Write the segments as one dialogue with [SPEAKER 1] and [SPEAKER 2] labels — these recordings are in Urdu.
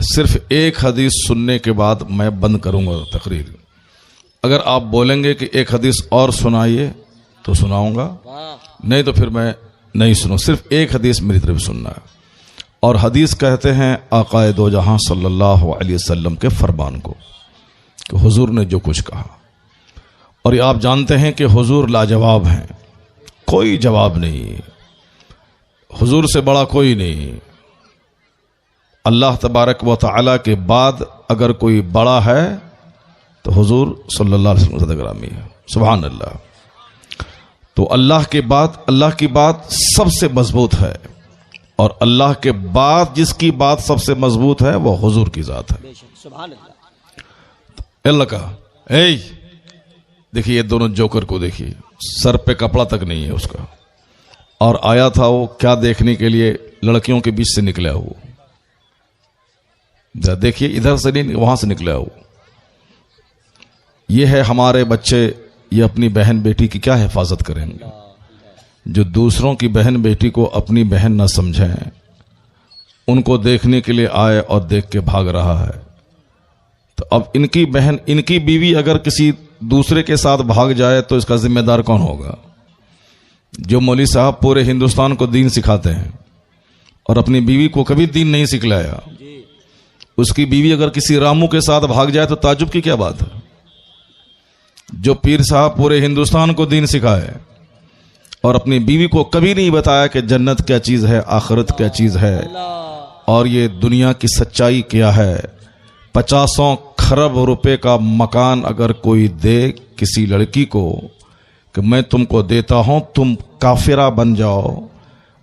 [SPEAKER 1] صرف ایک حدیث سننے کے بعد میں بند کروں گا تقریر. اگر آپ بولیں گے کہ ایک حدیث اور سنائیے تو سناؤں گا، نہیں تو پھر میں نہیں سنوں. صرف ایک حدیث میری طرف سننا ہے. اور حدیث کہتے ہیں آقا دو جہاں صلی اللہ علیہ وسلم کے فرمان کو، کہ حضور نے جو کچھ کہا. اور یہ آپ جانتے ہیں کہ حضور لاجواب ہیں، کوئی جواب نہیں، حضور سے بڑا کوئی نہیں. اللہ تبارک و تعالی کے بعد اگر کوئی بڑا ہے تو حضور صلی اللہ علیہ وسلم زیادہ گرامی ہے. سبحان اللہ. تو اللہ کے بعد اللہ کی بات سب سے مضبوط ہے، اور اللہ کے بعد جس کی بات سب سے مضبوط ہے وہ حضور کی ذات ہے.
[SPEAKER 2] سبحان اللہ.
[SPEAKER 1] اللہ کا دیکھیے، یہ دونوں جوکر کو دیکھیے، سر پہ کپڑا تک نہیں ہے اس کا، اور آیا تھا وہ کیا دیکھنے کے لیے؟ لڑکیوں کے بیچ سے نکلا ہو. دیکھیے ادھر سے نہیں، وہاں سے نکلا ہو. یہ ہے ہمارے بچے، یہ اپنی بہن بیٹی کی کیا حفاظت کریں گے؟ جو دوسروں کی بہن بیٹی کو اپنی بہن نہ سمجھیں، ان کو دیکھنے کے لیے آئے اور دیکھ کے بھاگ رہا ہے. تو اب ان کی بہن، ان کی بیوی اگر کسی دوسرے کے ساتھ بھاگ جائے تو اس کا ذمہ دار کون ہوگا؟ جو مولوی صاحب پورے ہندوستان کو دین سکھاتے ہیں اور اپنی بیوی کو کبھی دین نہیں سکھلایا، اس کی بیوی اگر کسی رامو کے ساتھ بھاگ جائے تو تعجب کی کیا بات ہے؟ جو پیر صاحب پورے ہندوستان کو دین سکھائے اور اپنی بیوی کو کبھی نہیں بتایا کہ جنت کیا چیز ہے، آخرت کیا چیز ہے، اور یہ دنیا کی سچائی کیا ہے. 50 کھرب روپے کا مکان اگر کوئی دے کسی لڑکی کو کہ میں تم کو دیتا ہوں تم کافرہ بن جاؤ،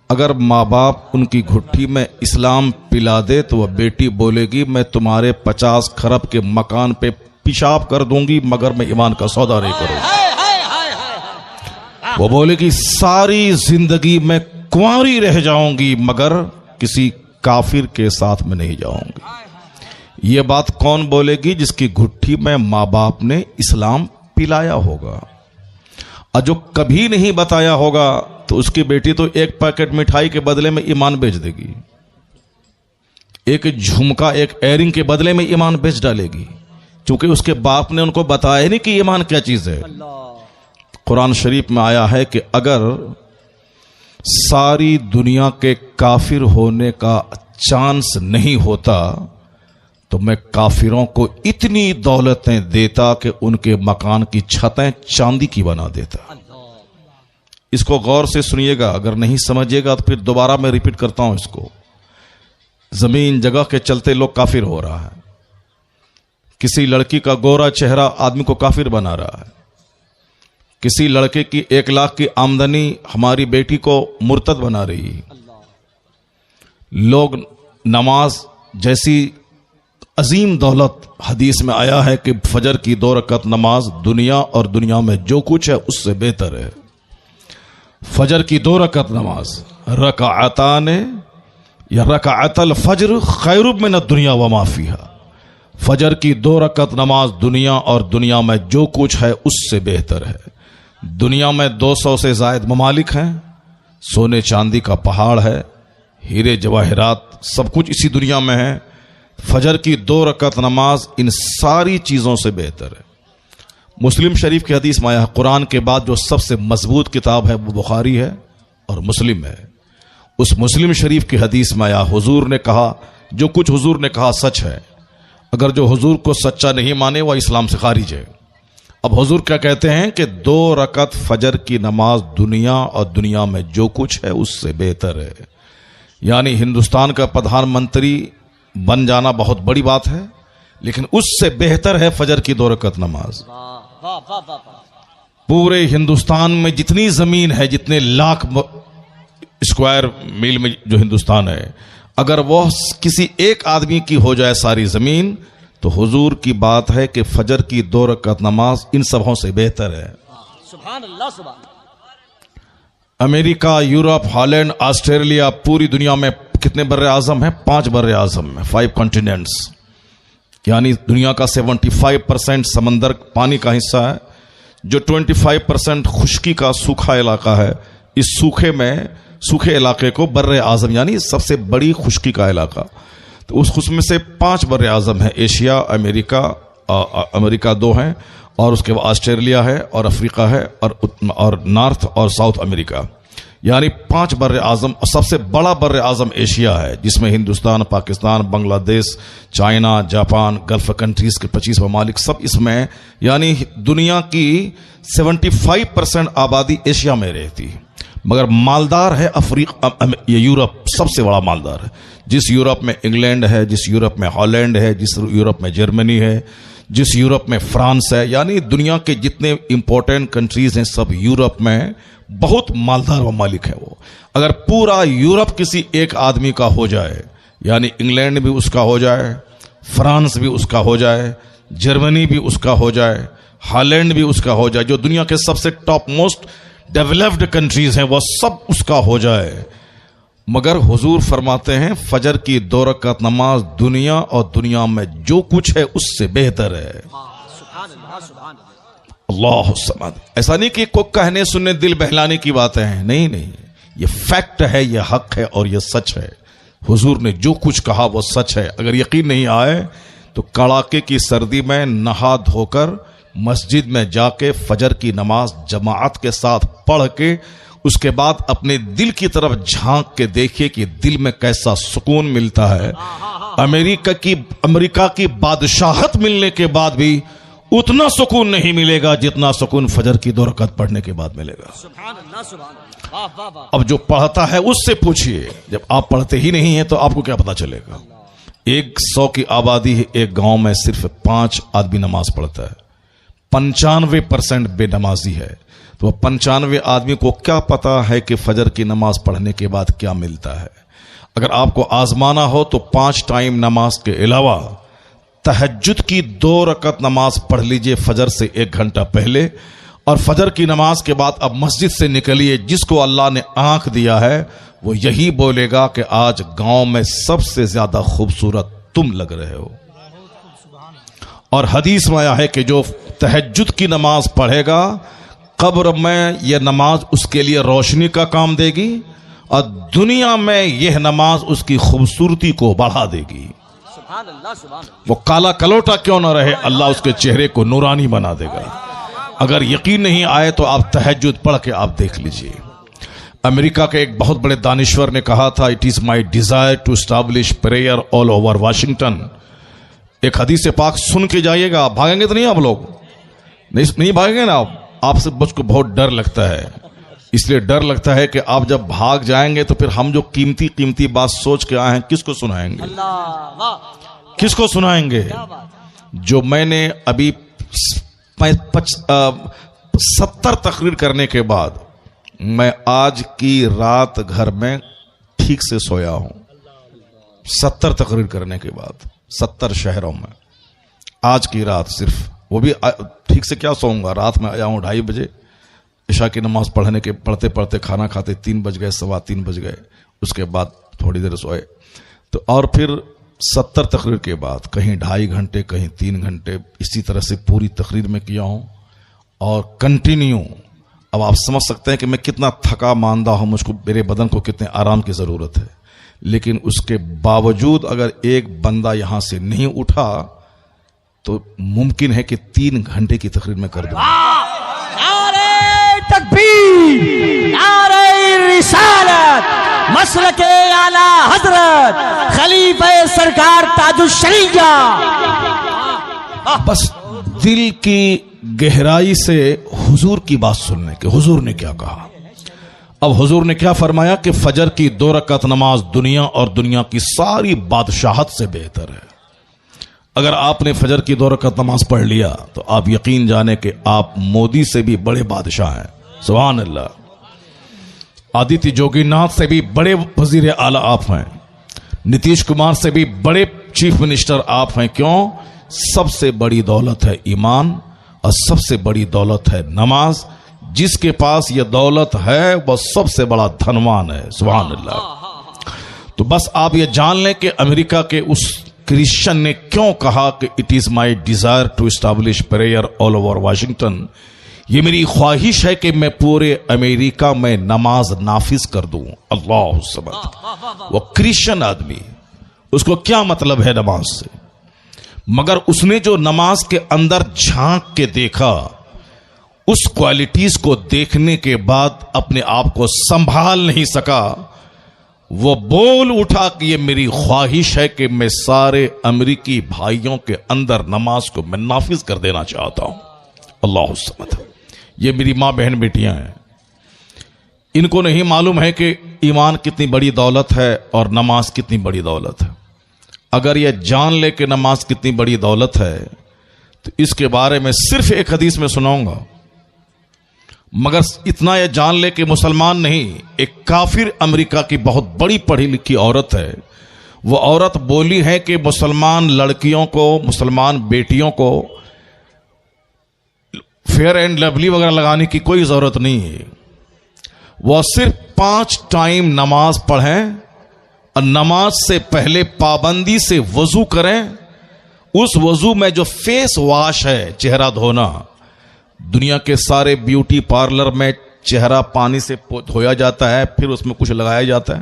[SPEAKER 1] اگر ماں باپ ان کی گھٹی میں اسلام پلا دے تو وہ بیٹی بولے گی میں تمہارے 50 کھرب کے مکان پہ پیشاب کر دوں گی مگر میں ایمان کا سودا نہیں کروں گی. وہ بولے گی ساری زندگی میں کنواری رہ جاؤں گی مگر کسی کافر کے ساتھ میں نہیں جاؤں گی. یہ بات کون بولے گی؟ جس کی گھٹی میں ماں باپ نے اسلام پلایا ہوگا. اور جو کبھی نہیں بتایا ہوگا تو اس کی بیٹی تو ایک پیکٹ مٹھائی کے بدلے میں ایمان بیچ دے گی، ایک جھمکا، ایک ایئرنگ کے بدلے میں ایمان بیچ ڈالے گی، چونکہ اس کے باپ نے ان کو بتایا نہیں کہ ایمان کیا چیز ہے. قرآن شریف میں آیا ہے کہ اگر ساری دنیا کے کافر ہونے کا چانس نہیں ہوتا تو میں کافروں کو اتنی دولتیں دیتا کہ ان کے مکان کی چھتیں چاندی کی بنا دیتا. اس کو غور سے سنیے گا، اگر نہیں سمجھے گا تو پھر دوبارہ میں ریپیٹ کرتا ہوں اس کو. زمین جگہ کے چلتے لوگ کافر ہو رہا ہے. کسی لڑکی کا گورا چہرہ آدمی کو کافر بنا رہا ہے. کسی لڑکے کی 1 لاکھ کی آمدنی ہماری بیٹی کو مرتد بنا رہی ہے. لوگ نماز جیسی عظیم دولت، حدیث میں آیا ہے کہ فجر کی 2 رکعت نماز دنیا اور دنیا میں جو کچھ ہے اس سے بہتر ہے. فجر کی 2 رکعت نماز، رکعتان یا رکعت الفجر خیر من الدنیا وما فیہا. فجر کی 2 رکعت نماز دنیا اور دنیا میں جو کچھ ہے اس سے بہتر ہے. دنیا میں 200 سے زائد ممالک ہیں، سونے چاندی کا پہاڑ ہے، ہیرے جواہرات سب کچھ اسی دنیا میں ہے. فجر کی 2 رکعت نماز ان ساری چیزوں سے بہتر ہے. مسلم شریف کی حدیث میں آیا ہے قرآن کے بعد جو سب سے مضبوط کتاب ہے وہ بخاری ہے اور مسلم ہے. اس مسلم شریف کی حدیث میں آیا حضور نے کہا جو کچھ حضور نے کہا سچ ہے، اگر جو حضور کو سچا نہیں مانے وہ اسلام سے خارج ہے. اب حضور کیا کہتے ہیں کہ 2 رکعت فجر کی نماز دنیا اور دنیا میں جو کچھ ہے اس سے بہتر ہے. یعنی ہندوستان کا پردھان منتری بن جانا بہت بڑی بات ہے، لیکن اس سے بہتر ہے فجر کی 2 رکعت نماز. پورے ہندوستان میں جتنی زمین ہے، جتنے لاکھ اسکوائر میل میں جو ہندوستان ہے، اگر وہ کسی ایک آدمی کی ہو جائے ساری زمین تو حضور کی بات ہے کہ فجر کی 2 رکعت نماز ان سبوں سے بہتر ہے.
[SPEAKER 2] سبحان اللہ. سبحان
[SPEAKER 1] امریکہ، یورپ، ہالینڈ، آسٹریلیا، پوری دنیا میں کتنے بر اعظم ہیں؟ 5 بر اعظم ہیں، 5 کانٹیننٹس. یعنی دنیا کا 75% سمندر پانی کا حصہ ہے. جو 25% خشکی کا سوکھا علاقہ ہے، اس سوکھے علاقے کو بر اعظم یعنی سب سے بڑی خشکی کا علاقہ. تو اس میں سے 5 بر اعظم ہیں، ایشیا، امریکہ 2 ہیں، اور اس کے بعد آسٹریلیا ہے اور افریقہ ہے اور نارتھ اور ساؤتھ امریکہ، یعنی 5 بر اعظم. سب سے بڑا بر اعظم ایشیا ہے، جس میں ہندوستان، پاکستان، بنگلہ دیش، چائنا، جاپان، گلف کنٹریز کے 25 ممالک سب اس میں ہیں. یعنی دنیا کی 75% آبادی ایشیا میں رہتی، مگر مالدار ہے یہ یورپ سب سے بڑا مالدار ہے. جس یورپ میں انگلینڈ ہے، جس یورپ میں ہالینڈ ہے، جس یورپ میں جرمنی ہے، جس یورپ میں فرانس ہے، یعنی دنیا کے جتنے امپورٹنٹ کنٹریز ہیں سب یورپ میں بہت مالدار ممالک ہیں. وہ اگر پورا یورپ کسی ایک آدمی کا ہو جائے، یعنی انگلینڈ بھی اس کا ہو جائے، فرانس بھی اس کا ہو جائے، جرمنی بھی اس کا ہو جائے، ہالینڈ بھی اس کا ہو جائے، جو دنیا کے سب سے ٹاپ موسٹ ڈیولپڈ کنٹریز ہیں وہ سب اس کا ہو جائے، مگر حضور فرماتے ہیں فجر کی 2 رکعت نماز دنیا اور دنیا میں جو کچھ ہے اس سے بہتر ہے.
[SPEAKER 2] سبحان اللہ سبحان اللہ.
[SPEAKER 1] اللہ الصمد. ایسا نہیں کہ کوئی کہنے سننے دل بہلانے کی باتیں ہیں، نہیں، یہ فیکٹ ہے، یہ حق ہے اور یہ سچ ہے. حضور نے جو کچھ کہا وہ سچ ہے. اگر یقین نہیں آئے تو کڑاکے کی سردی میں نہا دھو کر مسجد میں جا کے فجر کی نماز جماعت کے ساتھ پڑھ کے اس کے بعد اپنے دل کی طرف جھانک کے دیکھیے کہ دل میں کیسا سکون ملتا ہے. امریکہ کی بادشاہت ملنے کے بعد بھی اتنا سکون نہیں ملے گا جتنا سکون فجر کی 2 رکعت پڑھنے کے بعد ملے گا.
[SPEAKER 2] سبحان اللہ سبحان اللہ. واہ واہ واہ.
[SPEAKER 1] اب جو پڑھتا ہے اس سے پوچھئے، جب آپ پڑھتے ہی نہیں ہیں تو آپ کو کیا پتا چلے گا. 100 کی آبادی ہے، ایک گاؤں میں صرف 5 آدمی نماز پڑھتا ہے، 95% بے نمازی ہے. تو 95 آدمی کو کیا پتا ہے کہ فجر کی نماز پڑھنے کے بعد کیا ملتا ہے. اگر آپ کو آزمانا ہو تو 5 ٹائم نماز کے علاوہ تہجد کی 2 رکعت نماز پڑھ لیجئے فجر سے 1 گھنٹہ پہلے، اور فجر کی نماز کے بعد اب مسجد سے نکلیے. جس کو اللہ نے آنکھ دیا ہے وہ یہی بولے گا کہ آج گاؤں میں سب سے زیادہ خوبصورت تم لگ رہے ہو. اور حدیث میں آیا ہے کہ جو تہجد کی نماز پڑھے گا قبر میں یہ نماز اس کے لیے روشنی کا کام دے گی، اور دنیا میں یہ نماز اس کی خوبصورتی کو بڑھا دے گی.
[SPEAKER 2] سبحان اللہ سبحان اللہ.
[SPEAKER 1] وہ کالا کلوٹا کیوں نہ رہے، اللہ اس کے چہرے کو نورانی بنا دے گا. اگر یقین نہیں آئے تو آپ تہجد پڑھ کے آپ دیکھ لیجئے. امریکہ کے ایک بہت بڑے دانشور نے کہا تھا it is my desire to establish prayer all over Washington. ایک حدیث پاک سن کے جائیے گا. بھاگیں گے تو نہیں آپ لوگ، نہیں بھاگیں گے نا آپ سے مجھ کو بہت ڈر لگتا ہے. اس لیے ڈر لگتا ہے کہ آپ جب بھاگ جائیں گے تو پھر ہم جو قیمتی بات سوچ کے آئے ہیں کس کو سنائیں گے،
[SPEAKER 2] اللہ واہ.
[SPEAKER 1] کس کو سنائیں گے. جو میں نے ابھی 70 تقریر کرنے کے بعد میں آج کی رات گھر میں ٹھیک سے سویا ہوں. 70 تقریر کرنے کے بعد 70 شہروں میں آج کی رات صرف، وہ بھی ٹھیک سے کیا سوؤں گا. رات میں آیا ہوں 2:30 بجے، عشاء کی نماز پڑھتے کھانا کھاتے 3 بج گئے، 3:15 بج گئے. اس کے بعد تھوڑی دیر سوئے تو، اور پھر 70 تقریر کے بعد کہیں 2.5 گھنٹے کہیں 3 گھنٹے اسی طرح سے پوری تقریر میں کیا ہوں اور کنٹینیو. اب آپ سمجھ سکتے ہیں کہ میں کتنا تھکا ماندہ ہوں، مجھ کو میرے بدن کو کتنے آرام کی ضرورت ہے. لیکن اس کے باوجود اگر ایک بندہ یہاں سے نہیں اٹھا تو ممکن ہے کہ 3 گھنٹے کی تقریر میں کر دوں.
[SPEAKER 2] نعرہ تکبیر، نعرہ رسالت، مسلک اعلی حضرت خلیفہ سرکار تاج الشریعہ.
[SPEAKER 1] بس دل کی گہرائی سے حضور کی بات سننے کے، حضور نے کیا کہا. اب حضور نے کیا فرمایا کہ فجر کی 2 رکعت نماز دنیا اور دنیا کی ساری بادشاہت سے بہتر ہے. اگر آپ نے فجر کی 2 رکعت نماز پڑھ لیا تو آپ یقین جانے کہ آپ مودی سے بھی بڑے بادشاہ ہیں. سبحان اللہ. آدتیہ جوگی ناتھ سے بھی بڑے وزیر اعلیٰ آپ ہیں، نتیش کمار سے بھی بڑے چیف منسٹر آپ ہیں. کیوں؟ سب سے بڑی دولت ہے ایمان اور سب سے بڑی دولت ہے نماز. جس کے پاس یہ دولت ہے وہ سب سے بڑا دھنوان ہے. سبحان اللہ. تو بس آپ یہ جان لیں کہ امریکہ کے اس کرسچن نے کیوں کہا کہ it is my desire to establish prayer all over Washington. یہ میری خواہش ہے کہ میں پورے امریکہ میں نماز نافذ کر دوں. اللہ سبحان. وہ کرسچن آدمی، اس کو کیا مطلب ہے نماز سے؟ مگر اس نے جو نماز کے اندر جھانک کے دیکھا، اس کوالٹیز کو دیکھنے کے بعد اپنے آپ کو سنبھال نہیں سکا، وہ بول اٹھا کہ یہ میری خواہش ہے کہ میں سارے امریکی بھائیوں کے اندر نماز کو میں نافذ کر دینا چاہتا ہوں۔ اللہ الصمد۔ یہ میری ماں بہن بیٹیاں ہیں، ان کو نہیں معلوم ہے کہ ایمان کتنی بڑی دولت ہے اور نماز کتنی بڑی دولت ہے۔ اگر یہ جان لے کہ نماز کتنی بڑی دولت ہے تو اس کے بارے میں صرف ایک حدیث میں سناؤں گا، مگر اتنا یہ جان لے کہ مسلمان نہیں، ایک کافر امریکہ کی بہت بڑی پڑھی لکھی عورت ہے، وہ عورت بولی ہے کہ مسلمان لڑکیوں کو، مسلمان بیٹیوں کو فیئر اینڈ لولی وغیرہ لگانے کی کوئی ضرورت نہیں ہے، وہ صرف 5 ٹائم نماز پڑھیں اور نماز سے پہلے پابندی سے وضو کریں۔ اس وضو میں جو فیس واش ہے، چہرہ دھونا، دنیا کے سارے بیوٹی پارلر میں چہرہ پانی سے دھویا جاتا ہے، پھر اس میں کچھ لگایا جاتا ہے،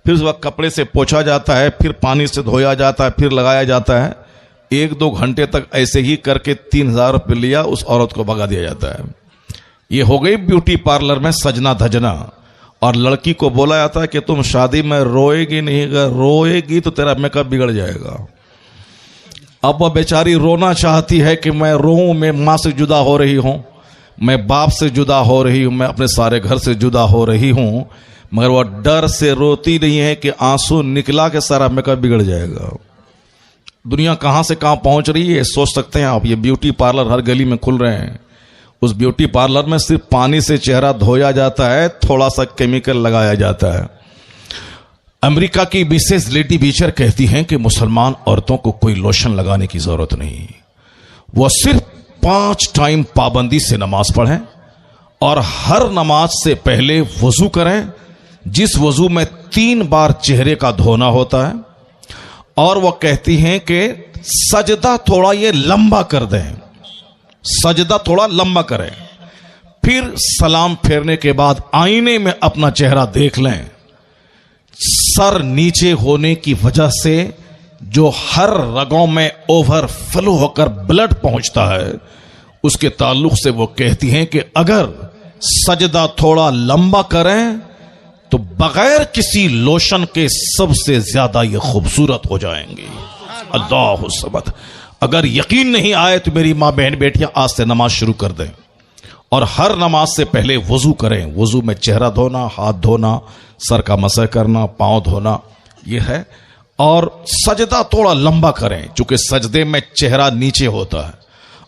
[SPEAKER 1] پھر اس وقت کپڑے سے پوچھا جاتا ہے، پھر پانی سے دھویا جاتا ہے، پھر لگایا جاتا ہے۔ 1-2 گھنٹے تک ایسے ہی کر کے 3000 روپے لیا، اس عورت کو بھگا دیا جاتا ہے۔ یہ ہو گئی بیوٹی پارلر میں سجنا دھجنا۔ اور لڑکی کو بولا جاتا ہے کہ تم شادی میں روئے گی نہیں، اگر روئے گی تو تیرا میک اپ بگڑ جائے گا۔ اب وہ بیچاری رونا چاہتی ہے کہ میں روؤں، میں ماں سے جدا ہو رہی ہوں، میں باپ سے جدا ہو رہی ہوں، میں اپنے سارے گھر سے جدا ہو رہی ہوں، مگر وہ ڈر سے روتی نہیں ہے کہ آنسو نکلا کہ سارا میک اپ بگڑ جائے گا۔ دنیا کہاں سے کہاں پہنچ رہی ہے سوچ سکتے ہیں آپ۔ یہ بیوٹی پارلر ہر گلی میں کھل رہے ہیں، اس بیوٹی پارلر میں صرف پانی سے چہرہ دھویا جاتا ہے، تھوڑا سا کیمیکل لگایا جاتا ہے۔ امریکہ کی مسز لیڈی بیچر کہتی ہیں کہ مسلمان عورتوں کو کوئی لوشن لگانے کی ضرورت نہیں، وہ صرف 5 ٹائم پابندی سے نماز پڑھیں اور ہر نماز سے پہلے وضو کریں، جس وضو میں 3 بار چہرے کا دھونا ہوتا ہے، اور وہ کہتی ہیں کہ سجدہ تھوڑا یہ لمبا کر دیں، سجدہ تھوڑا لمبا کریں، پھر سلام پھیرنے کے بعد آئینے میں اپنا چہرہ دیکھ لیں۔ سر نیچے ہونے کی وجہ سے جو ہر رگوں میں اوور فلو ہو کر بلڈ پہنچتا ہے، اس کے تعلق سے وہ کہتی ہیں کہ اگر سجدہ تھوڑا لمبا کریں تو بغیر کسی لوشن کے سب سے زیادہ یہ خوبصورت ہو جائیں گی۔ اللہ الصمد۔ اگر یقین نہیں آئے تو میری ماں بہن بیٹیاں آج سے نماز شروع کر دیں اور ہر نماز سے پہلے وضو کریں۔ وضو میں چہرہ دھونا، ہاتھ دھونا، سر کا مسح کرنا، پاؤں دھونا، یہ ہے۔ اور سجدہ تھوڑا لمبا کریں، چونکہ سجدے میں چہرہ نیچے ہوتا ہے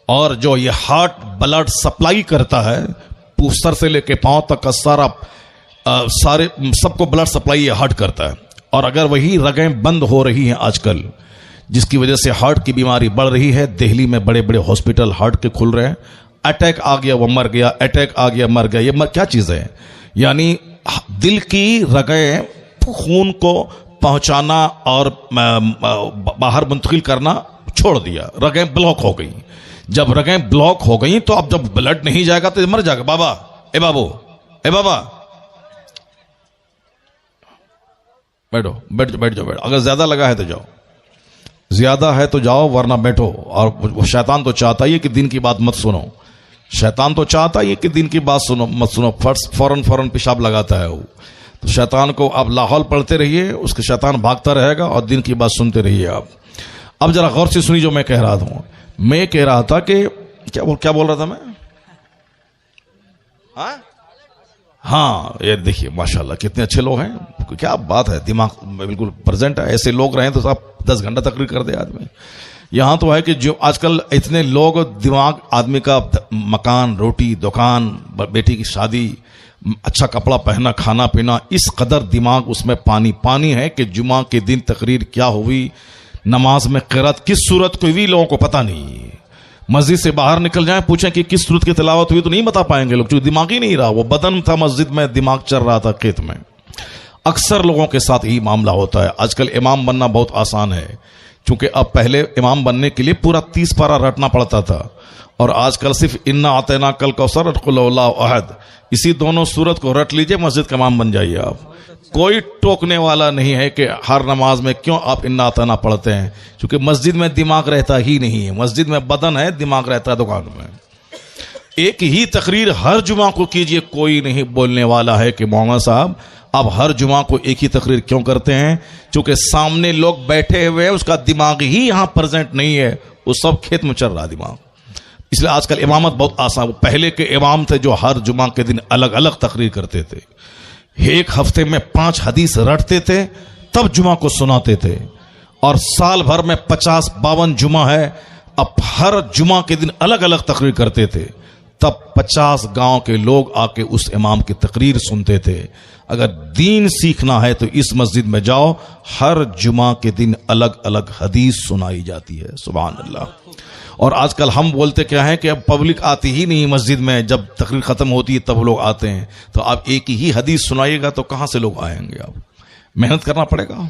[SPEAKER 1] اور جو یہ ہارٹ بلڈ سپلائی کرتا ہے، سر سے لے کے پاؤں تک کا سارے سب کو بلڈ سپلائی یہ ہارٹ کرتا ہے۔ اور اگر وہی رگیں بند ہو رہی ہیں آج کل، جس کی وجہ سے ہارٹ کی بیماری بڑھ رہی ہے، دہلی میں بڑے بڑے ہاسپٹل ہارٹ کے کھل رہے ہیں، اٹیک آ گیا وہ مر گیا، اٹیک آ گیا مر گیا، یہ کیا چیز ہے؟ یعنی دل کی رگیں خون کو پہنچانا اور باہر منتقل کرنا چھوڑ دیا، رگیں بلاک ہو گئی۔ جب رگیں بلاک ہو گئی تو اب جب بلڈ نہیں جائے گا تو مر جائے گا۔ بابا اے بابو اے بابا بیٹھو، بیٹھ جاؤ، اگر زیادہ لگا ہے تو جاؤ، زیادہ ہے تو جاؤ، ورنہ بیٹھو۔ اور شیطان تو چاہتا ہی کہ دین کی بات مت سنو، شیطان تو چاہتا ہی کہ دین کی بات سنو مت سنو، فوراً پیشاب لگاتا ہے وہ۔ تو شیطان کو آپ لاہور پڑھتے رہیے، اس کے شیطان بھاگتا رہے گا اور دین کی بات سنتے رہیے آپ۔ اب ذرا غور سے سنی جو میں کہہ رہا تھا۔ میں کہہ رہا تھا کہ کیا بول رہا تھا میں؟ ہاں، یہ دیکھیے ماشاءاللہ کتنے اچھے لوگ ہیں، کیا بات ہے، دماغ بالکل پریزنٹ ہے۔ ایسے لوگ رہیں تو صاحب 10 گھنٹہ تقریر کر دے آدمی۔ یہاں تو ہے کہ جو آج کل اتنے لوگ، دماغ آدمی کا مکان، روٹی، دکان، بیٹی کی شادی، اچھا کپڑا پہنا، کھانا پینا، اس قدر دماغ اس میں پانی ہے کہ جمعہ کے دن تقریر کیا ہوئی، نماز میں قرات کس صورت کو ہوئی، لوگوں کو پتہ نہیں۔ مسجد سے باہر نکل جائیں، پوچھیں کہ کس صورت کی تلاوت ہوئی تو نہیں بتا پائیں گے لوگ، چونکہ دماغ ہی نہیں رہا، وہ بدن تھا مسجد میں، دماغ چل رہا تھا کھیت میں۔ اکثر لوگوں کے ساتھ یہی معاملہ ہوتا ہے۔ آج کل امام بننا بہت آسان ہے، چونکہ اب پہلے امام بننے کے لیے پورا 30 پارہ رٹنا پڑتا تھا، اور آج کل صرف انا اعطیناک الکوثر قل هو اللہ احد، اسی دونوں صورت کو رٹ لیجئے، مسجد کا امام بن جائیے آپ۔ کوئی ٹوکنے والا نہیں ہے کہ ہر نماز میں کیوں آپ انا اطعنا پڑھتے ہیں، چونکہ مسجد میں دماغ رہتا ہی نہیں ہے، مسجد میں بدن ہے، دماغ رہتا ہے دکان میں۔ ایک ہی تقریر ہر جمعہ کو کیجئے، کوئی نہیں بولنے والا ہے کہ مولانا صاحب آپ ہر جمعہ کو ایک ہی تقریر کیوں کرتے ہیں، چونکہ سامنے لوگ بیٹھے ہوئے ہیں، اس کا دماغ ہی یہاں پریزنٹ نہیں ہے، وہ سب کھیت میں چل رہا دماغ۔ اس لیے آج کل امامت بہت آسان، وہ پہلے کے امام تھے جو ہر جمعہ کے دن الگ الگ تقریر کرتے تھے، ایک ہفتے میں 5 حدیث رٹتے تھے تب جمعہ کو سناتے تھے، اور سال بھر میں 50-52 جمعہ ہے، اب ہر جمعہ کے دن الگ الگ تقریر کرتے تھے، تب 50 گاؤں کے لوگ آ کے اس امام کی تقریر سنتے تھے۔ اگر دین سیکھنا ہے تو اس مسجد میں جاؤ، ہر جمعہ کے دن الگ الگ حدیث سنائی جاتی ہے، سبحان اللہ۔ اور آج کل ہم بولتے کیا ہے کہ اب پبلک آتی ہی نہیں مسجد میں، جب تقریر ختم ہوتی ہے تب لوگ آتے ہیں، تو آپ ایک ہی حدیث سنائیے گا تو کہاں سے لوگ آئیں گے؟ آپ محنت کرنا پڑے گا،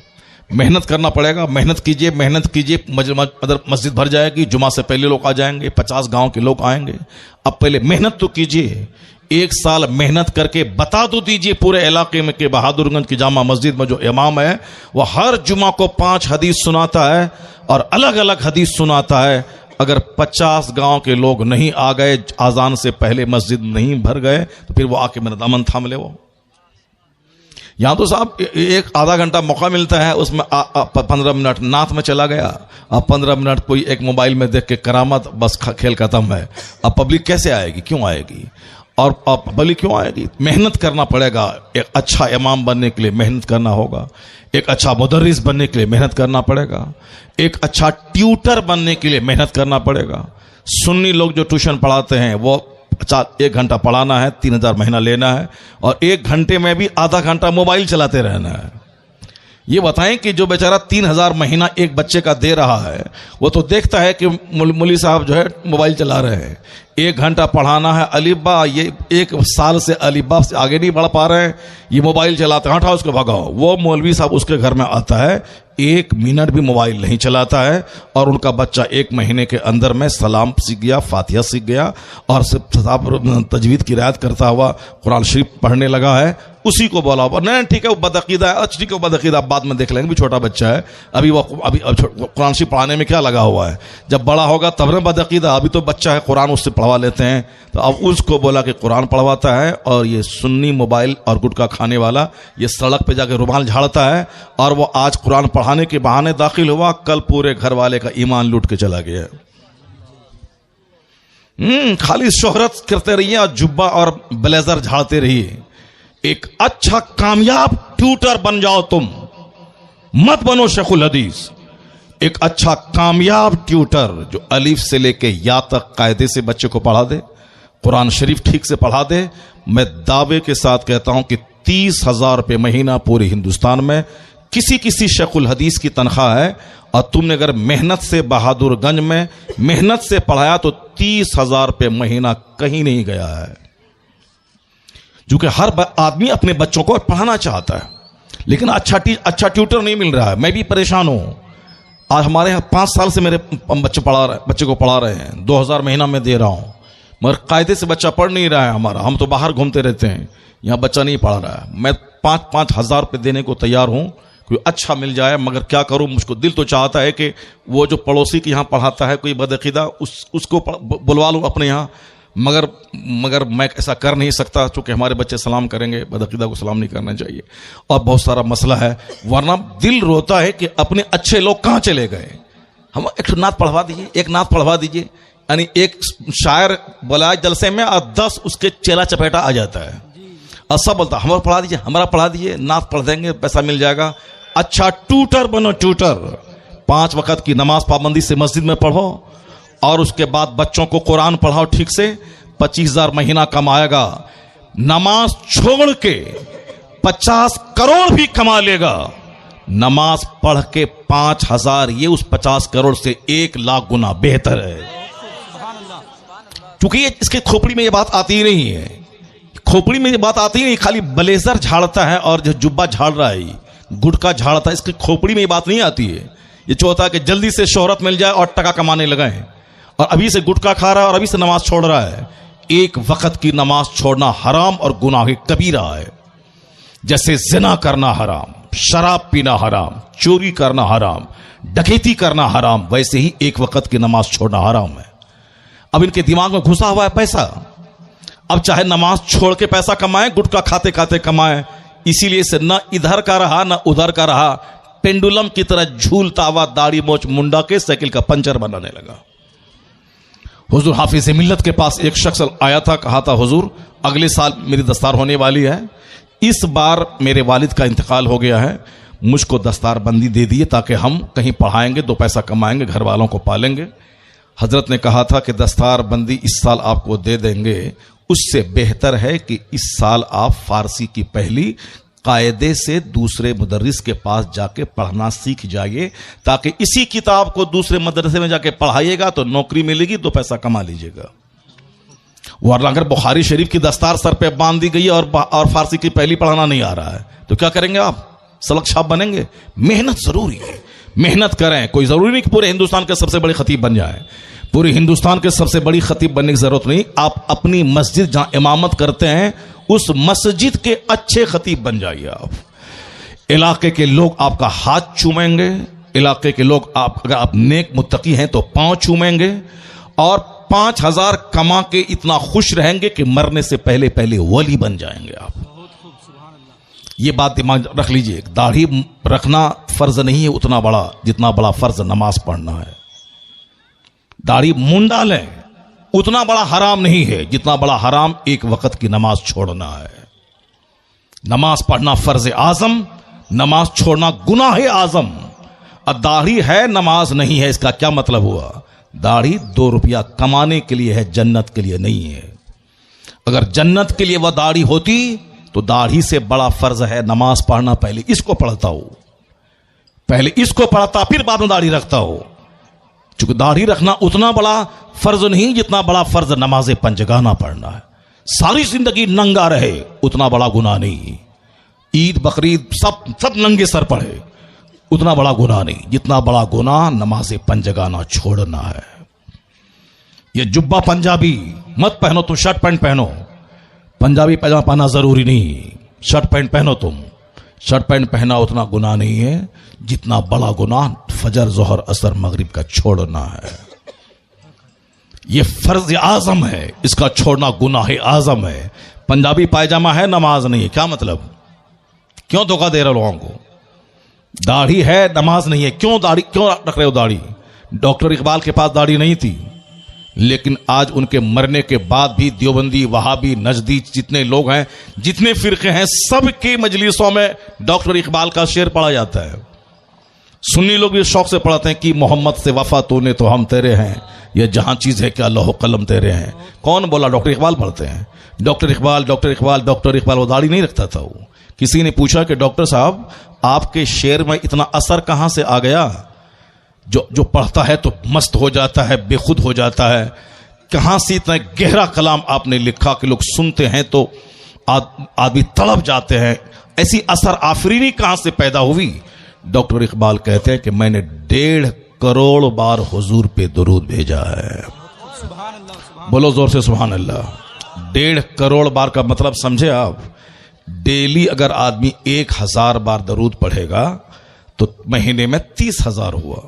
[SPEAKER 1] محنت کرنا پڑے گا، محنت کیجئے، محنت کیجئے، مسجد بھر جائے گی، جمعہ سے پہلے لوگ آ جائیں گے، 50 گاؤں کے لوگ آئیں گے۔ اب پہلے محنت تو کیجئے، 1 سال محنت کر کے بتا تو دیجئے پورے علاقے میں کہ بہادر گنج کی جامع مسجد میں جو امام ہے وہ ہر جمعہ کو 5 حدیث سناتا ہے اور الگ الگ حدیث سناتا ہے۔ اگر 50 گاؤں کے لوگ نہیں آ گئے، اذان سے پہلے مسجد نہیں بھر گئے، تو پھر وہ آ کے میرا دامن تھام لے۔ وہ یہاں تو صاحب ایک آدھا گھنٹہ موقع ملتا ہے، اس میں 15 منٹ نعت میں چلا گیا، اب 15 منٹ کوئی ایک موبائل میں دیکھ کے کرامت، بس کھیل ختم ہے۔ اب پبلک کیسے آئے گی؟ کیوں آئے گی؟ اور پبلک کیوں آئے گی؟ محنت کرنا پڑے گا، ایک اچھا امام بننے کے لیے محنت کرنا ہوگا، ایک اچھا مدرس بننے کے لیے محنت کرنا پڑے گا، ایک اچھا ٹیوٹر بننے کے لیے محنت کرنا پڑے گا۔ سنی لوگ جو ٹیوشن پڑھاتے ہیں وہ 1 گھنٹہ پڑھانا ہے، 3000 مہینہ لینا ہے، اور 1 گھنٹے میں بھی آدھا گھنٹہ موبائل چلاتے رہنا ہے۔ یہ بتائیں کہ جو بیچارہ 3000 مہینہ ایک بچے کا دے رہا ہے، وہ تو دیکھتا ہے کہ مولوی صاحب جو ہے موبائل چلا رہے ہیں، 1 گھنٹہ پڑھانا ہے الف با، یہ 1 سال سے الف با سے آگے نہیں بڑھ پا رہے ہیں، یہ موبائل چلاتے ہیں، ہٹاؤ اس کو بھگاؤ۔ وہ مولوی صاحب اس کے گھر میں آتا ہے، 1 منٹ بھی موبائل نہیں چلاتا ہے، اور ان کا بچہ 1 مہینے کے اندر میں سلام سیکھ گیا، فاتحہ سیکھ گیا، اور تجوید کی رعایت کرتا ہوا قرآن شریف پڑھنے لگا ہے۔ اسی کو بولا نہیں ٹھیک ہے وہ بدعقیدہ ہے، اچھا ٹھیک ہے وہ بدعقیدہ، اب بعد میں دیکھ لیں گے، بھی چھوٹا بچہ ہے، ابھی قرآن شریف پڑھانے میں کیا لگا ہوا ہے، جب بڑا ہوگا تب نہ بدعقیدہ، ابھی تو بچہ ہے، قرآن اس سے پڑھوا لیتے ہیں۔ تو اب اس کو بولا کہ قرآن پڑھواتا ہے، اور یہ سنی موبائل اور گٹکا کھانے والا یہ سڑک پہ جا کے رومال جھاڑتا ہے، اور وہ آج قرآن پڑھانے کے بہانے داخل ہوا، کل پورے گھر والے کا ایمان لوٹ کے چلا گیا۔ خالی شہرت کرتے رہیے اور جبہ اور بلیزر جھاڑتے رہیے۔ ایک اچھا کامیاب ٹیوٹر بن جاؤ، تم مت بنو شیخ الحدیث۔ ایک اچھا کامیاب ٹیوٹر جو الف سے لے کے یا تک قاعدے سے بچے کو پڑھا دے، قرآن شریف ٹھیک سے پڑھا دے، میں دعوے کے ساتھ کہتا ہوں کہ 30,000 روپے مہینہ پورے ہندوستان میں کسی شیخ الحدیث کی تنخواہ ہے، اور تم نے اگر محنت سے بہادر گنج میں محنت سے پڑھایا تو 30,000 روپے مہینہ کہیں نہیں گیا ہے۔ کیونکہ ہر آدمی اپنے بچوں کو پڑھانا چاہتا ہے، لیکن اچھا ٹیوٹر نہیں مل رہا ہے۔ میں بھی پریشان ہوں، آج ہمارے یہاں 5 سال سے میرے بچے کو پڑھا رہے ہیں، 2,000 مہینہ میں دے رہا ہوں، مگر قاعدے سے بچہ پڑھ نہیں رہا ہے ہمارا، ہم تو باہر گھومتے رہتے ہیں، یہاں بچہ نہیں پڑھ رہا ہے۔ میں 5,000 روپے دینے کو تیار ہوں، کوئی اچھا مل جائے، مگر کیا کروں، مجھ کو دل تو چاہتا ہے کہ وہ جو پڑوسی کے یہاں پڑھاتا ہے کوئی بدعقیدہ، اس کو بلوا لوں اپنے یہاں، مگر میں ایسا کر نہیں سکتا، چونکہ ہمارے بچے سلام کریں گے، بدعقیدہ کو سلام نہیں کرنا چاہیے، اور بہت سارا مسئلہ ہے، ورنہ دل روتا ہے کہ اپنے اچھے لوگ کہاں چلے گئے۔ ہم ایک نعت پڑھوا دیجیے، ایک نعت پڑھوا دیجیے، یعنی ایک شاعر بلائے جلسے میں اور 10 اس کے چیلا چپیٹا آ جاتا ہے، اور سب بولتا ہمارا پڑھا دیجیے، ہمارا پڑھا دیجیے، نعت پڑھ دیں گے، پیسہ مل جائے گا۔ اچھا ٹیوٹر بنو، ٹیوٹر 5 وقت کی نماز پابندی سے مسجد میں پڑھو، اور اس کے بعد بچوں کو قرآن پڑھاؤ ٹھیک سے، 25,000 مہینہ کمائے گا۔ نماز چھوڑ کے 50 کروڑ بھی کما لے گا، نماز پڑھ کے 5,000، یہ اس 50 کروڑ سے 1 لاکھ گنا بہتر ہے۔ کیونکہ اس کے کھوپڑی میں یہ بات آتی ہی نہیں ہے، کھوپڑی میں یہ بات آتی ہی نہیں، خالی بلیزر جھاڑتا ہے اور جو جبہ جھاڑ رہا ہے، گٹکا جھاڑتا ہے، اس کی کھوپڑی میں یہ بات نہیں آتی ہے۔ یہ چاہتا ہے کہ جلدی سے شہرت مل جائے اور ٹکا کمانے لگائیں، اور ابھی سے گٹکا کھا رہا ہے اور ابھی سے نماز چھوڑ رہا ہے۔ 1 وقت کی نماز چھوڑنا حرام اور گناہ کبیرہ ہے۔ جیسے زنا کرنا حرام، شراب پینا حرام، چوری کرنا حرام، ڈکیتی کرنا حرام، ویسے ہی ایک وقت کی نماز چھوڑنا حرام ہے۔ اب ان کے دماغ میں گھسا ہوا ہے پیسہ، اب چاہے نماز چھوڑ کے پیسہ کمائیں، گٹکا کھاتے کھاتے کمائیں، اسی لیے سے نہ ادھر کا رہا نہ ادھر کا رہا، پینڈولم کی طرح جھولتا ہوا داڑھی موچ منڈا کے سائیکل کا پنچر بنانے لگا۔ حضور حافظ ملت کے پاس ایک شخص آیا تھا، کہا تھا حضور اگلے سال میری دستار ہونے والی ہے، اس بار میرے والد کا انتقال ہو گیا ہے، مجھ کو دستار بندی دے دیے تاکہ ہم کہیں پڑھائیں گے، دو پیسہ کمائیں گے، گھر والوں کو پالیں گے۔ حضرت نے کہا تھا کہ دستار بندی اس سال آپ کو دے دیں گے، اس سے بہتر ہے کہ اس سال آپ فارسی کی پہلی قاعدے سے دوسرے مدرس کے پاس جا کے پڑھنا سیکھ جائیے، تاکہ اسی کتاب کو دوسرے مدرسے میں جا کے پڑھائیے گا تو نوکری ملے گی، تو پیسہ کما لیجیے گا۔ ورنہ اگر بخاری شریف کی دستار سر پہ باندھ دی گئی اور فارسی کی پہلی پڑھانا نہیں آ رہا ہے تو کیا کریں گے آپ؟ سلک چھاپ بنیں گے؟ محنت ضروری ہے، محنت کریں۔ کوئی ضروری نہیں کہ پورے ہندوستان کے سب سے بڑے خطیب بن جائیں، پورے ہندوستان کے سب سے بڑی خطیب بننے کی ضرورت نہیں، آپ اپنی مسجد جہاں امامت کرتے ہیں اس مسجد کے اچھے خطیب بن جائیے۔ آپ علاقے کے لوگ آپ کا ہاتھ چومیں گے، علاقے کے لوگ اگر آپ نیک متقی ہیں تو پاؤں چومیں گے، اور 5000 کما کے اتنا خوش رہیں گے کہ مرنے سے پہلے ولی بن جائیں گے آپ۔ یہ بات دماغ رکھ لیجئے، داڑھی رکھنا فرض نہیں ہے اتنا بڑا جتنا بڑا فرض نماز پڑھنا ہے۔ داڑھی منڈا لیں اتنا بڑا حرام نہیں ہے جتنا بڑا حرام ایک وقت کی نماز چھوڑنا ہے۔ نماز پڑھنا فرض اعظم، نماز چھوڑنا گناہ اعظم۔ اب داڑھی ہے نماز نہیں ہے، اس کا کیا مطلب ہوا؟ داڑھی 2 روپیہ کمانے کے لیے ہے، جنت کے لیے نہیں ہے۔ اگر جنت کے لیے وہ داڑھی ہوتی تو داڑھی سے بڑا فرض ہے نماز پڑھنا، پہلے اس کو پڑھتا ہو، پہلے اس کو پڑھتا پھر بعد میں داڑھی رکھتا ہو۔ چونکہ داڑھی رکھنا اتنا بڑا فرض نہیں جتنا بڑا فرض نماز پنجگانہ پڑھنا ہے۔ ساری زندگی ننگا رہے اتنا بڑا گناہ نہیں، عید بقرعید سب ننگے سر پڑھے اتنا بڑا گناہ نہیں جتنا بڑا گناہ نماز پنجگانہ چھوڑنا ہے۔ یہ جبہ پنجابی مت پہنو، تم شرٹ پینٹ پہنو، پنجابی پاجامہ پہننا ضروری نہیں، شرٹ پینٹ پہنو، تم شرٹ پینٹ پہنا اتنا گناہ نہیں ہے جتنا بڑا گناہ فجر ظہر عصر مغرب کا چھوڑنا ہے۔ یہ فرض اعظم ہے، اس کا چھوڑنا گناہ اعظم ہے۔ پنجابی پائجامہ ہے نماز نہیں ہے، کیا مطلب؟ کیوں دھوکہ دے رہے لوگوں کو؟ داڑھی ہے نماز نہیں ہے، کیوں رکھ رہے ہو داڑھی؟ ڈاکٹر اقبال کے پاس داڑھی نہیں تھی، لیکن آج ان کے مرنے کے بعد بھی دیوبندی، وہابی، نجدی جتنے لوگ ہیں، جتنے فرقے ہیں، سب کی مجلسوں میں ڈاکٹر اقبال کا شعر پڑھا جاتا ہے۔ سنی لوگ بھی شوق سے پڑھتے ہیں کہ محمد سے وفا تو نے تو ہم تیرے ہیں، یہ جہاں چیز ہے کہ اللہ و قلم تیرے ہیں۔ کون بولا؟ ڈاکٹر اقبال پڑھتے ہیں۔ Doctor Iqbal doctor Iqbal doctor Iqbal, وہ داڑھی نہیں رکھتا تھا۔ وہ کسی نے پوچھا کہ ڈاکٹر صاحب آپ کے شعر میں اتنا اثر کہاں سے آ گیا؟ جو پڑھتا ہے تو مست ہو جاتا ہے، بے خود ہو جاتا ہے، کہاں سے اتنا گہرا کلام آپ نے لکھا کہ لوگ سنتے ہیں تو آدمی تڑپ جاتے ہیں، ایسی اثر آفرینی کہاں سے پیدا ہوئی؟ ڈاکٹر اقبال کہتے ہیں کہ میں نے 1.5 کروڑ بار حضور پہ درود بھیجا ہے۔ بولو زور سے سبحان اللہ۔ 1.5 کروڑ بار کا مطلب سمجھے آپ؟ ڈیلی اگر آدمی 1000 بار درود پڑھے گا تو مہینے میں 30,000 ہوا،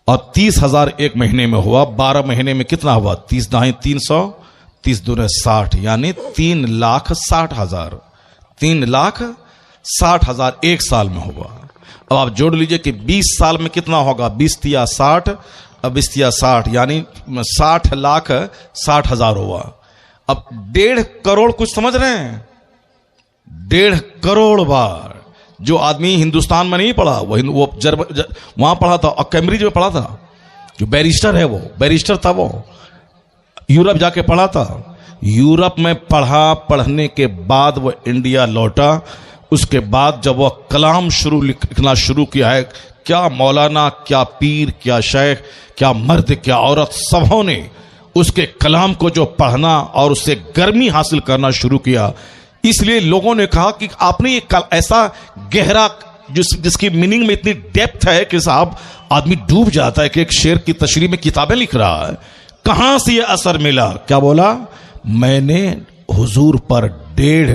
[SPEAKER 1] اور 30,000 ایک مہینے میں ہوا، 12 مہینے میں کتنا ہوا؟ 30 داہیں 300، 30 دونے 60، یعنی 3,60,000، 3,60,000 ایک سال میں ہوا۔ اب آپ جوڑ لیجئے کہ 20 سال میں کتنا ہوگا؟ 20 تیا 60، اب 20 تیا 60، یعنی 60,60,000 ہوا۔ اب 1.5 کروڑ کچھ سمجھ رہے ہیں؟ 1.5 کروڑ بار جو آدمی ہندوستان میں نہیں پڑھا، وہ وہاں پڑھا تھا، اور کیمبرج میں پڑھا تھا، جو بیرسٹر ہے، وہ بیرسٹر تھا، وہ یورپ جا کے پڑھا تھا، یورپ میں پڑھنے کے بعد وہ انڈیا لوٹا۔ اس کے بعد جب وہ کلام لکھنا شروع کیا ہے، کیا مولانا، کیا پیر، کیا شیخ، کیا مرد، کیا عورت، سبوں نے اس کے کلام کو جو پڑھنا اور اس سے گرمی حاصل کرنا شروع کیا۔ اس لیے لوگوں نے کہا کہ آپ نے یہ ایسا گہرا جس کی میننگ میں اتنی ڈیپتھ ہے کہ صاحب آدمی ڈوب جاتا ہے، کہ ایک شعر کی تشریح میں کتابیں لکھ رہا ہے، کہاں سے یہ اثر ملا؟ کیا بولا؟ میں نے حضور پر 1.5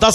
[SPEAKER 1] 10